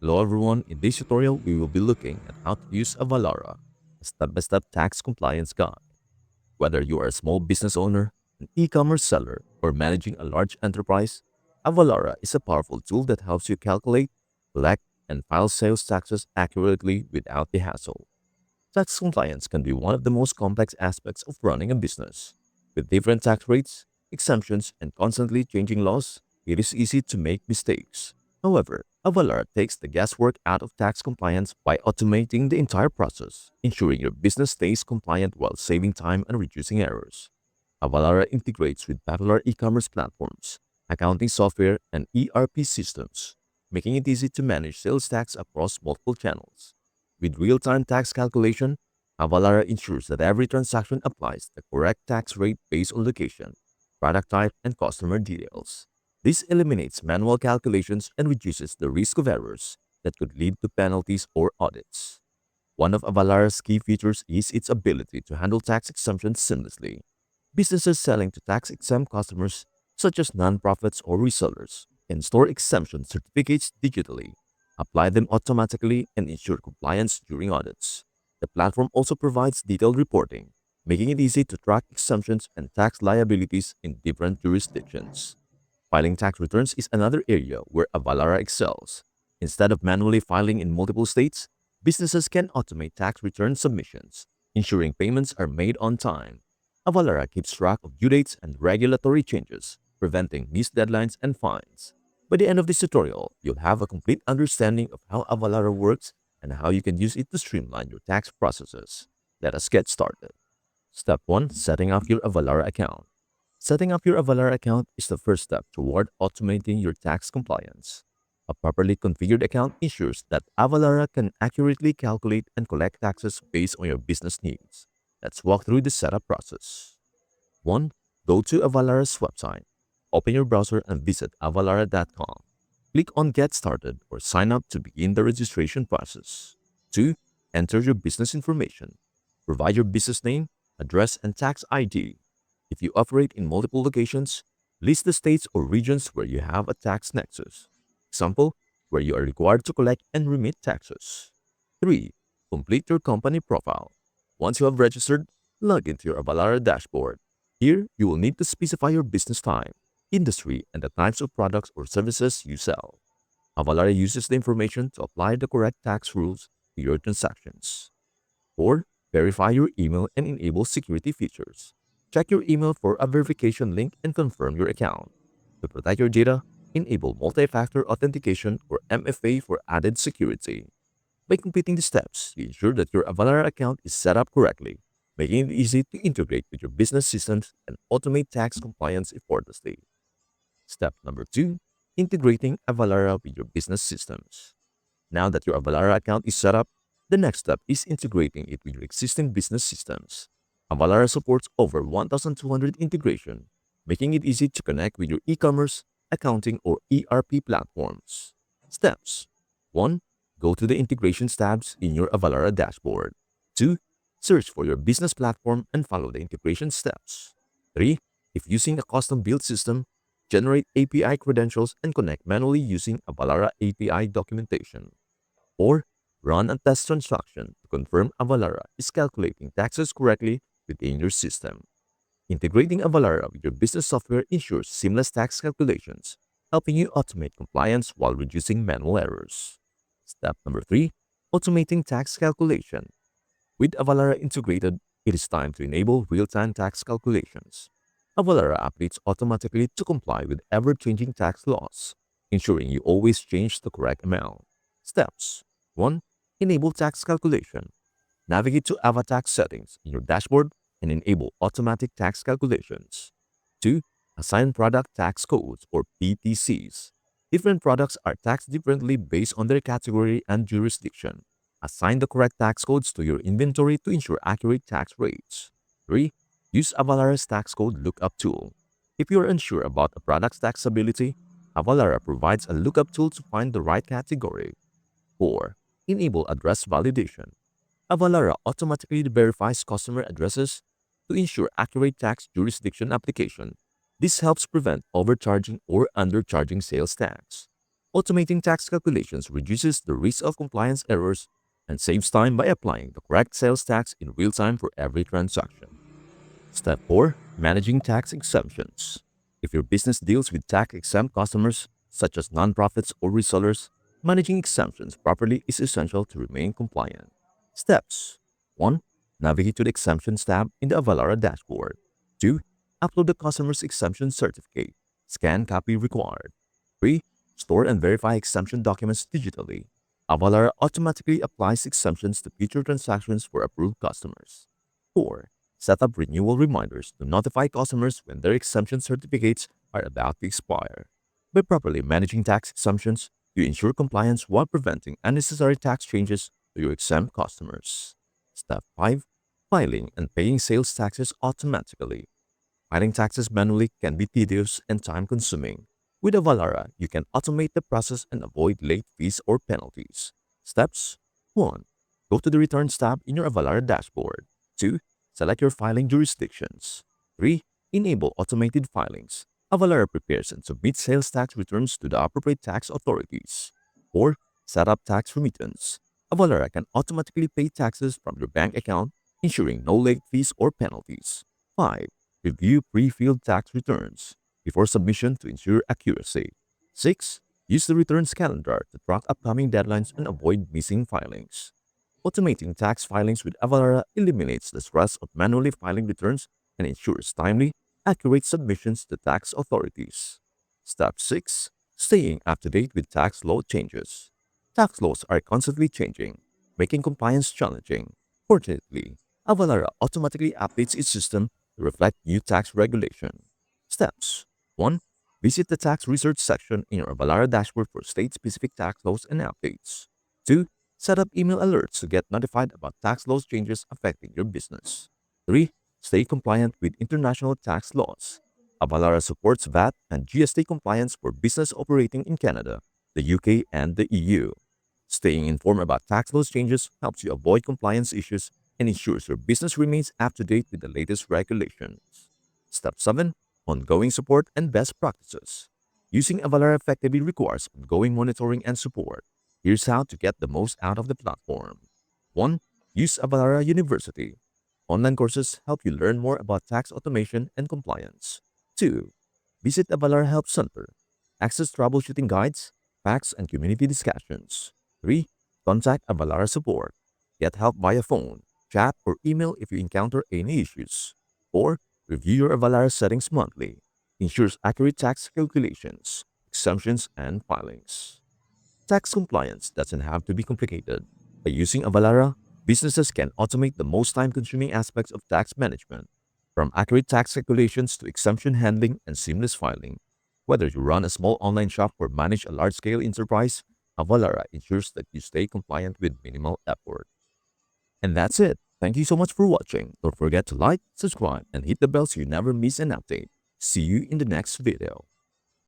Hello everyone, in this tutorial we will be looking at how to use Avalara, a step-by-step tax compliance guide. Whether you are a small business owner, an e-commerce seller, or managing a large enterprise, Avalara is a powerful tool that helps you calculate, collect, and file sales taxes accurately without the hassle. Tax compliance can be one of the most complex aspects of running a business. With different tax rates, exemptions, and constantly changing laws, it is easy to make mistakes. However, Avalara takes the guesswork out of tax compliance by automating the entire process, ensuring your business stays compliant while saving time and reducing errors. Avalara integrates with popular e-commerce platforms, accounting software, and ERP systems, making it easy to manage sales tax across multiple channels. With real-time tax calculation, Avalara ensures that every transaction applies the correct tax rate based on location, product type, and customer details. This eliminates manual calculations and reduces the risk of errors that could lead to penalties or audits. One of Avalara's key features is its ability to handle tax exemptions seamlessly. Businesses selling to tax-exempt customers, such as nonprofits or resellers, can store exemption certificates digitally, apply them automatically, and ensure compliance during audits. The platform also provides detailed reporting, making it easy to track exemptions and tax liabilities in different jurisdictions. Filing tax returns is another area where Avalara excels. Instead of manually filing in multiple states, businesses can automate tax return submissions, ensuring payments are made on time. Avalara keeps track of due dates and regulatory changes, preventing missed deadlines and fines. By the end of this tutorial, you'll have a complete understanding of how Avalara works and how you can use it to streamline your tax processes. Let us get started. Step 1. Setting up your Avalara account. Setting up your Avalara account is the first step toward automating your tax compliance. A properly configured account ensures that Avalara can accurately calculate and collect taxes based on your business needs. Let's walk through the setup process. 1. Go to Avalara's website. Open your browser and visit avalara.com. Click on Get Started or Sign Up to begin the registration process. 2. Enter your business information. Provide your business name, address, and tax ID. If you operate in multiple locations, list the states or regions where you have a tax nexus. Example, where you are required to collect and remit taxes. 3. Complete your company profile. Once you have registered, log into your Avalara dashboard. Here, you will need to specify your business type, industry, and the types of products or services you sell. Avalara uses the information to apply the correct tax rules to your transactions. 4. Verify your email and enable security features. Check your email for a verification link and confirm your account. To protect your data, enable multi-factor authentication or MFA for added security. By completing the steps, you ensure that your Avalara account is set up correctly, making it easy to integrate with your business systems and automate tax compliance effortlessly. Step number 2. Integrating Avalara with your business systems. Now that your Avalara account is set up, the next step is integrating it with your existing business systems. Avalara supports over 1,200 integration, making it easy to connect with your e-commerce, accounting, or ERP platforms. Steps 1. Go to the Integrations tabs in your Avalara dashboard. 2. Search for your business platform and follow the integration steps. 3. If using a custom-built system, generate API credentials and connect manually using Avalara API documentation. 4. Run a test transaction to confirm Avalara is calculating taxes correctly within your system. Integrating Avalara with your business software ensures seamless tax calculations, helping you automate compliance while reducing manual errors. Step number 3. Automating tax calculation. With Avalara integrated, it is time to enable real-time tax calculations. Avalara updates automatically to comply with ever-changing tax laws, ensuring you always change the correct amount. Steps 1. Enable tax calculation. Navigate to AvaTax settings in your dashboard and enable automatic tax calculations. 2. Assign product tax codes or PTCs. Different products are taxed differently based on their category and jurisdiction. Assign the correct tax codes to your inventory to ensure accurate tax rates. 3. Use Avalara's tax code lookup tool. If you are unsure about a product's taxability, Avalara provides a lookup tool to find the right category. 4. Enable address validation. Avalara automatically verifies customer addresses to ensure accurate tax jurisdiction application. This helps prevent overcharging or undercharging sales tax. Automating tax calculations reduces the risk of compliance errors and saves time by applying the correct sales tax in real time for every transaction. Step 4. Managing tax exemptions. If your business deals with tax-exempt customers, such as nonprofits or resellers, managing exemptions properly is essential to remain compliant. Steps 1. Navigate to the Exemptions tab in the Avalara dashboard. 2. Upload the customer's exemption certificate. Scan copy required. 3. Store and verify exemption documents digitally. Avalara automatically applies exemptions to future transactions for approved customers. 4. Set up renewal reminders to notify customers when their exemption certificates are about to expire. By properly managing tax exemptions, you ensure compliance while preventing unnecessary tax changes to your exempt customers. Step 5. Filing and paying sales taxes automatically. Filing taxes manually can be tedious and time-consuming. With Avalara, you can automate the process and avoid late fees or penalties. Steps 1. Go to the Returns tab in your Avalara dashboard. 2. Select your filing jurisdictions. 3. Enable automated filings. Avalara prepares and submits sales tax returns to the appropriate tax authorities. 4. Set up tax remittance. Avalara can automatically pay taxes from your bank account, ensuring no late fees or penalties. 5. Review pre-filled tax returns before submission to ensure accuracy. 6. Use the returns calendar to track upcoming deadlines and avoid missing filings. Automating tax filings with Avalara eliminates the stress of manually filing returns and ensures timely, accurate submissions to tax authorities. Step 6. Staying up to date with tax law changes. Tax laws are constantly changing, making compliance challenging. Fortunately, Avalara automatically updates its system to reflect new tax regulation. Steps 1. Visit the tax research section in your Avalara dashboard for state-specific tax laws and updates. 2. Set up email alerts to get notified about tax laws changes affecting your business. 3. Stay compliant with international tax laws. Avalara supports VAT and GST compliance for business operating in Canada, the UK, and the EU. Staying informed about tax laws changes helps you avoid compliance issues and ensures your business remains up to date with the latest regulations. Step 7. Ongoing support and best practices. Using Avalara effectively requires ongoing monitoring and support. Here's how to get the most out of the platform. 1. Use Avalara University. Online courses help you learn more about tax automation and compliance. 2. Visit Avalara Help Center. Access troubleshooting guides, facts, and community discussions. 3. Contact Avalara support. Get help via phone, chat, or email if you encounter any issues. 4. Review your Avalara settings monthly. Ensures accurate tax calculations, exemptions, and filings. Tax compliance doesn't have to be complicated. By using Avalara, businesses can automate the most time-consuming aspects of tax management, from accurate tax calculations to exemption handling and seamless filing. Whether you run a small online shop or manage a large-scale enterprise, Avalara ensures that you stay compliant with minimal effort. And that's it. Thank you so much for watching. Don't forget to like, subscribe, and hit the bell so you never miss an update. See you in the next video.